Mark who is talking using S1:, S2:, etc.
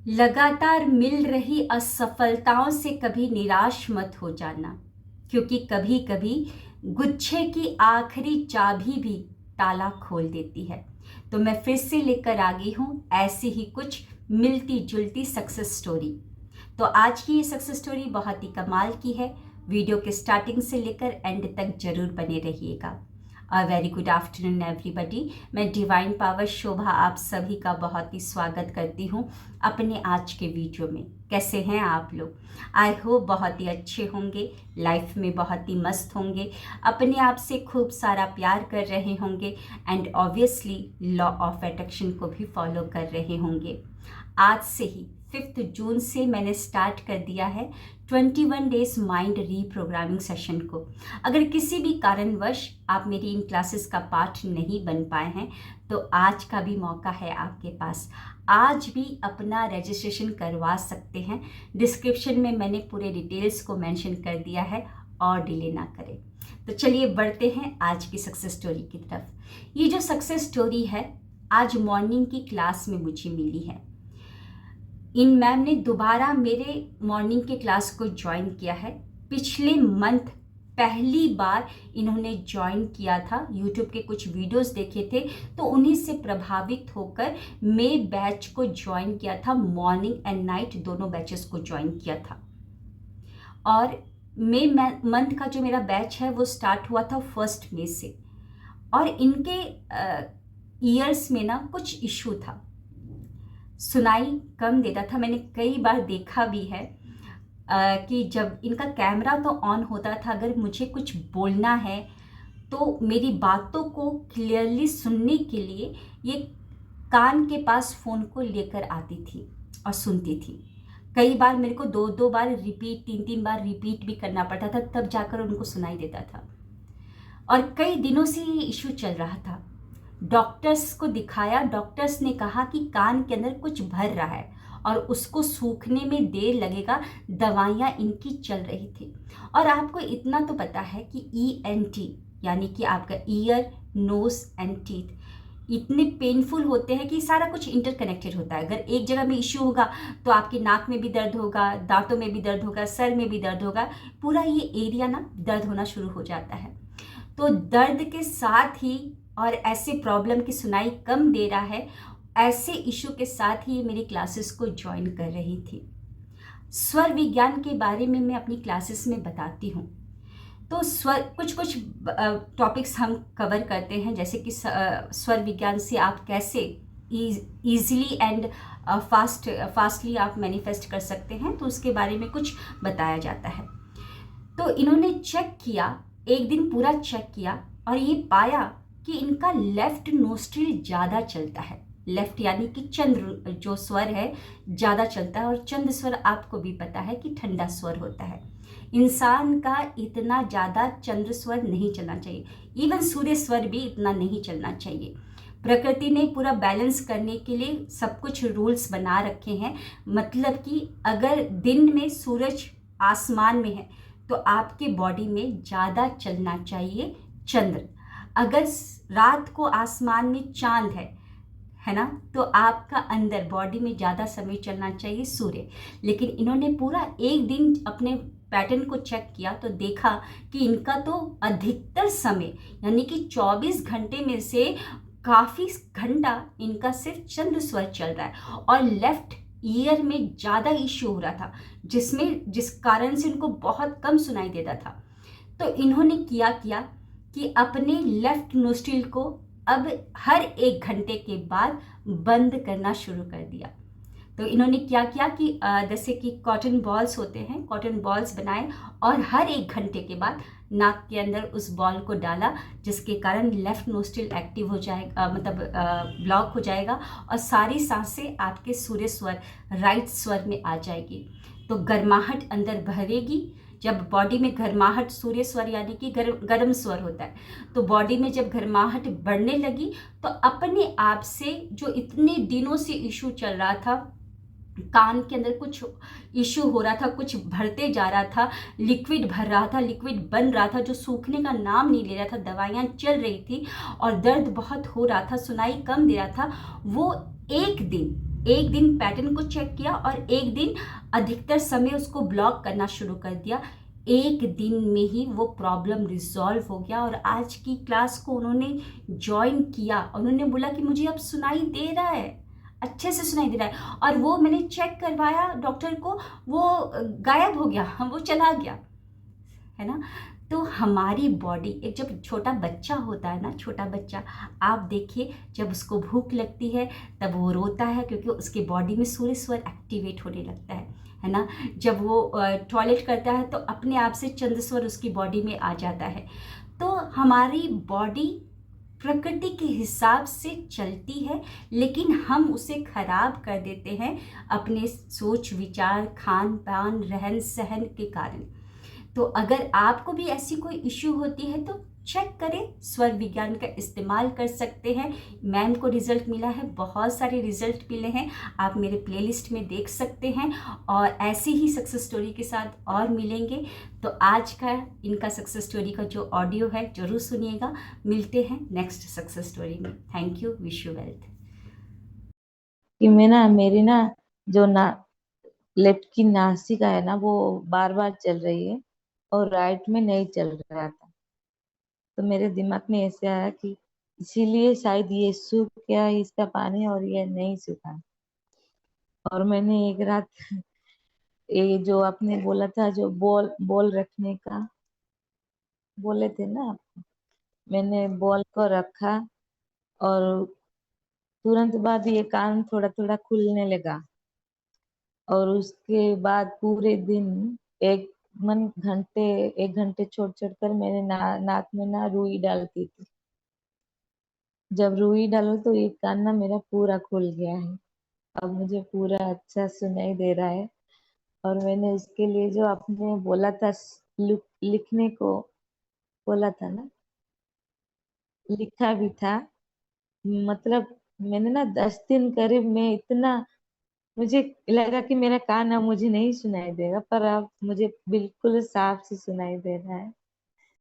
S1: लगातार मिल रही असफलताओं से कभी निराश मत हो जाना, क्योंकि कभी कभी गुच्छे की आखिरी चाबी भी ताला खोल देती है। तो मैं फिर से लेकर आ गई हूँ ऐसी ही कुछ मिलती जुलती सक्सेस स्टोरी। तो आज की ये सक्सेस स्टोरी बहुत ही कमाल की है। वीडियो के स्टार्टिंग से लेकर एंड तक जरूर बने रहिएगा। Very good afternoon everybody. मैं डिवाइन पावर शोभा आप सभी का बहुत ही स्वागत करती हूँ अपने आज के वीडियो में। कैसे हैं आप लोग? आई होप बहुत ही अच्छे होंगे, लाइफ में बहुत ही मस्त होंगे, अपने आप से खूब सारा प्यार कर रहे होंगे and obviously law of attraction को भी फॉलो कर रहे होंगे। आज से ही 5 जून से मैंने स्टार्ट कर दिया है 21 डेज माइंड रीप्रोग्रामिंग सेशन को। अगर किसी भी कारणवश आप मेरी इन क्लासेस का पार्ट नहीं बन पाए हैं तो आज का भी मौका है आपके पास। आज भी अपना रजिस्ट्रेशन करवा सकते हैं। डिस्क्रिप्शन में मैंने पूरे डिटेल्स को मेंशन कर दिया है और डिले ना करें। तो चलिए बढ़ते हैं आज की सक्सेस स्टोरी की तरफ। ये जो सक्सेस स्टोरी है आज मॉर्निंग की क्लास में मुझे मिली है। इन मैम ने दोबारा मेरे मॉर्निंग के क्लास को ज्वाइन किया है। पिछले मंथ पहली बार इन्होंने ज्वाइन किया था, यूट्यूब के कुछ वीडियोस देखे थे तो उन्हीं से प्रभावित होकर मई बैच को ज्वाइन किया था। मॉर्निंग एंड नाइट दोनों बैचेस को ज्वाइन किया था। और मई मंथ का जो मेरा बैच है वो स्टार्ट हुआ था 1 मई से। और इनके ईयर्स में ना कुछ इशू था, सुनाई कम देता था। मैंने कई बार देखा भी है कि जब इनका कैमरा तो ऑन होता था, अगर मुझे कुछ बोलना है तो मेरी बातों को क्लियरली सुनने के लिए ये कान के पास फ़ोन को लेकर आती थी और सुनती थी। कई बार मेरे को 2 बार रिपीट, 3 बार रिपीट भी करना पड़ता था, तब जाकर उनको सुनाई देता था। और कई दिनों से ये इशू चल रहा था। डॉक्टर्स को दिखाया, डॉक्टर्स ने कहा कि कान के अंदर कुछ भर रहा है और उसको सूखने में देर लगेगा। दवाइयाँ इनकी चल रही थी। और आपको इतना तो पता है कि ENT यानी कि आपका ईयर, नोज एंड टीथ इतने पेनफुल होते हैं कि सारा कुछ इंटरकनेक्टेड होता है। अगर एक जगह में इश्यू होगा तो आपके नाक में भी दर्द होगा, दांतों में भी दर्द होगा, सर में भी दर्द होगा, पूरा ये एरिया ना दर्द होना शुरू हो जाता है। तो दर्द के साथ ही और ऐसे प्रॉब्लम की सुनाई कम दे रहा है, ऐसे इशू के साथ ही मेरी क्लासेस को ज्वाइन कर रही थी। स्वर विज्ञान के बारे में मैं अपनी क्लासेस में बताती हूँ। तो स्वर कुछ टॉपिक्स हम कवर करते हैं, जैसे कि स्वर विज्ञान से आप कैसे ईजिली एंड फास्टली आप मैनिफेस्ट कर सकते हैं, तो उसके बारे में कुछ बताया जाता है। तो इन्होंने चेक किया, एक दिन पूरा चेक किया और ये पाया कि इनका लेफ्ट नोस्ट्रिल ज़्यादा चलता है। लेफ्ट यानी कि चंद्र जो स्वर है ज़्यादा चलता है। और चंद्र स्वर आपको भी पता है कि ठंडा स्वर होता है। इंसान का इतना ज़्यादा चंद्र स्वर नहीं चलना चाहिए, इवन सूर्य स्वर भी इतना नहीं चलना चाहिए। प्रकृति ने पूरा बैलेंस करने के लिए सब कुछ रूल्स बना रखे हैं। मतलब कि अगर दिन में सूरज आसमान में है तो आपके बॉडी में ज़्यादा चलना चाहिए चंद्र। अगर रात को आसमान में चांद है ना, तो आपका अंदर बॉडी में ज़्यादा समय चलना चाहिए सूर्य। लेकिन इन्होंने पूरा एक दिन अपने पैटर्न को चेक किया तो देखा कि इनका तो अधिकतर समय यानी कि 24 घंटे में से काफ़ी घंटा इनका सिर्फ चंद्र स्वर चल रहा है और लेफ्ट ईयर में ज़्यादा इश्यू हो रहा था, जिस कारण से इनको बहुत कम सुनाई देता था। तो इन्होंने किया कि अपने लेफ्ट नोस्ट्रिल को अब हर 1 घंटे के बाद बंद करना शुरू कर दिया। तो इन्होंने क्या किया कि जैसे कि कॉटन बॉल्स होते हैं, कॉटन बॉल्स बनाए और हर 1 घंटे के बाद नाक के अंदर उस बॉल को डाला, जिसके कारण लेफ्ट नोस्ट्रिल एक्टिव हो जाएगा, मतलब ब्लॉक हो जाएगा और सारी सांसें आपके सूर्य स्वर, राइट स्वर में आ जाएगी। तो गर्माहट अंदर भरेगी। जब बॉडी में गर्माहट, सूर्य स्वर यानी कि गर्म स्वर होता है, तो बॉडी में जब गर्माहट बढ़ने लगी तो अपने आप से जो इतने दिनों से इशू चल रहा था, कान के अंदर कुछ इशू हो रहा था, कुछ भरते जा रहा था, लिक्विड भर रहा था, लिक्विड बन रहा था जो सूखने का नाम नहीं ले रहा था, दवाइयाँ चल रही थी और दर्द बहुत हो रहा था, सुनाई कम दे रहा था, वो एक दिन एक दिन पैटर्न को चेक किया और एक दिन अधिकतर समय उसको ब्लॉक करना शुरू कर दिया। एक दिन में ही वो प्रॉब्लम रिजॉल्व हो गया और आज की क्लास को उन्होंने ज्वाइन किया। उन्होंने बोला कि मुझे अब सुनाई दे रहा है, अच्छे से सुनाई दे रहा है। और वो मैंने चेक करवाया डॉक्टर को, वो गायब हो गया, वो चला गया, है ना। तो हमारी बॉडी, एक जब छोटा बच्चा होता है ना, छोटा बच्चा, आप देखिए जब उसको भूख लगती है तब वो रोता है क्योंकि उसके बॉडी में सूर्य स्वर एक्टिवेट होने लगता है ना। जब वो टॉयलेट करता है तो अपने आप से चंद्र स्वर उसकी बॉडी में आ जाता है। तो हमारी बॉडी प्रकृति के हिसाब से चलती है, लेकिन हम उसे खराब कर देते हैं अपने सोच विचार, खान पान, रहन सहन के कारण। तो अगर आपको भी ऐसी कोई इश्यू होती है तो चेक करें, स्वर विज्ञान का इस्तेमाल कर सकते हैं। मैम को रिजल्ट मिला है, बहुत सारे रिजल्ट मिले हैं, आप मेरे प्लेलिस्ट में देख सकते हैं। और ऐसी ही सक्सेस स्टोरी के साथ और मिलेंगे। तो आज का इनका सक्सेस स्टोरी का जो ऑडियो है जरूर सुनिएगा। मिलते हैं नेक्स्ट सक्सेस स्टोरी में। Thank you, wish you wealth.
S2: कि मैं ना, मेरी ना जो ना लेफ्ट की नासिका है ना, वो बार बार चल रही है और राइट में नहीं चल रहा था। तो मेरे दिमाग में ऐसे आया कि इसीलिए शायद ये सूख गया इसका पानी और ये नहीं सूखा। और मैंने एक रात ये जो आपने बोला था, जो बॉल बॉल रखने का बोले थे ना आप, मैंने बॉल को रखा और तुरंत बाद ये कान थोड़ा थोड़ा खुलने लगा। और उसके बाद पूरे दिन एक मन घंटे 1 घंटे छोड़ छोड़ कर मैंने नाक में ना रुई डालती थी। जब रुई डालो तो ये कान ना मेरा पूरा खुल गया है। अब मुझे पूरा अच्छा सुनाई दे रहा है। और मैंने उसके लिए जो आपने बोला था, लिखने को बोला था ना, लिखा भी था। मतलब मैंने ना 10 दिन करीब में इतना, मुझे लगा कि मेरा कान अब मुझे नहीं सुनाई देगा, पर अब मुझे बिल्कुल साफ से सुनाई दे रहा है।